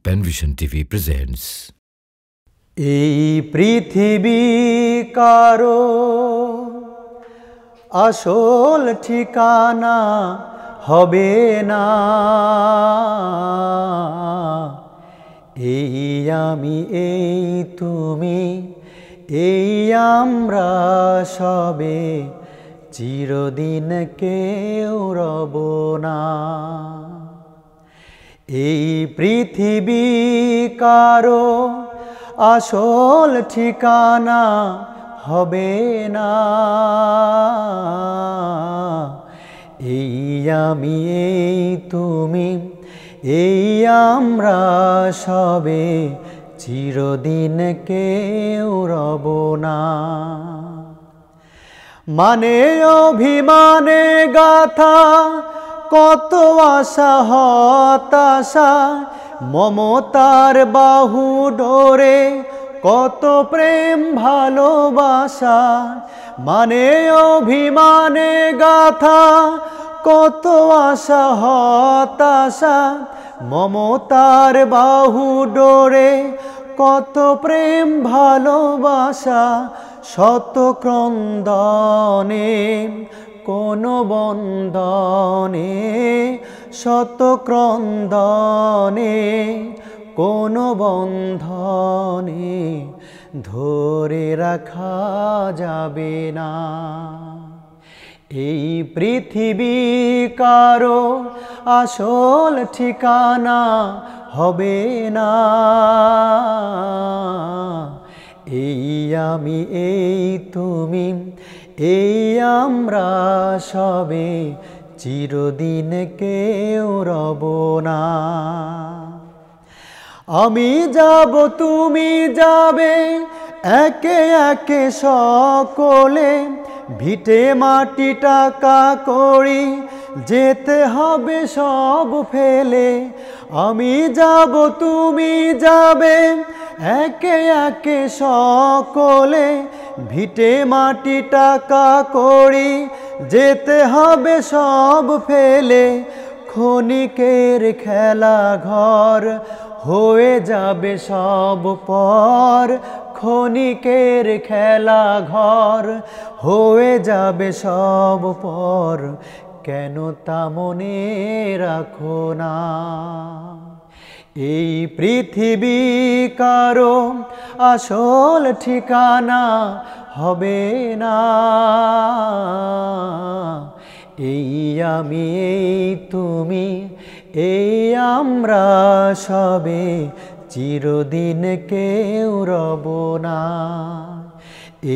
Penvision TV presents. এই পৃথিবী কারো আসল ঠিকানা হবে না। এই আমি এই তুমি এই আমরা সবে চিরদিন কেউ রব না। এই পৃথিবী কারো আসল ঠিকানা হবে না। এই আমি এই তুমি এই আমরা সবে চিরদিন কেউ রব না। মানে অভিমানে গাথা কত আশা হতাশা, মমতার বাহু ডোরে কত প্রেম ভালোবাসা। মানে অভিমানে গাথা কত আশা হতাশা, মমতার বাহু ডোরে কত প্রেম ভালোবাসা। শত ক্রন্দনে কোন বন্দনে, শত ক্রন্দনে কোন বন্ধনে ধরে রাখা যাবে না। এই পৃথিবী কারো আসল ঠিকানা হবে না। এই আমি এই তুমি এই আমরা সবে চিরদিন কেউ রব না। আমি যাব তুমি যাবে একে একে সকলে, ভিটে মাটি টাকা করি যেতে হবে সব ফেলে। আমি যাব তুমি যাবে একে একে সকলে, ভিটে মাটি টাকা করি যেতে হবে সব ফেলে। ক্ষণিকের খেলা ঘর হয়ে যাবে সব পর, ক্ষণিকের খেলা ঘর হয়ে যাবে সব পর। কেন তা মনে রাখো না। এই পৃথিবী কারো আসল ঠিকানা হবে না। এই আমি এই তুমি এই আমরা সবে চিরদিন কেউ রব না।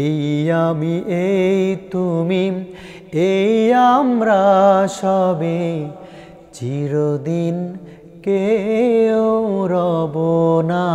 এই আমি এই তুমি এই আমরা সবে চিরদিন কেউ রব না।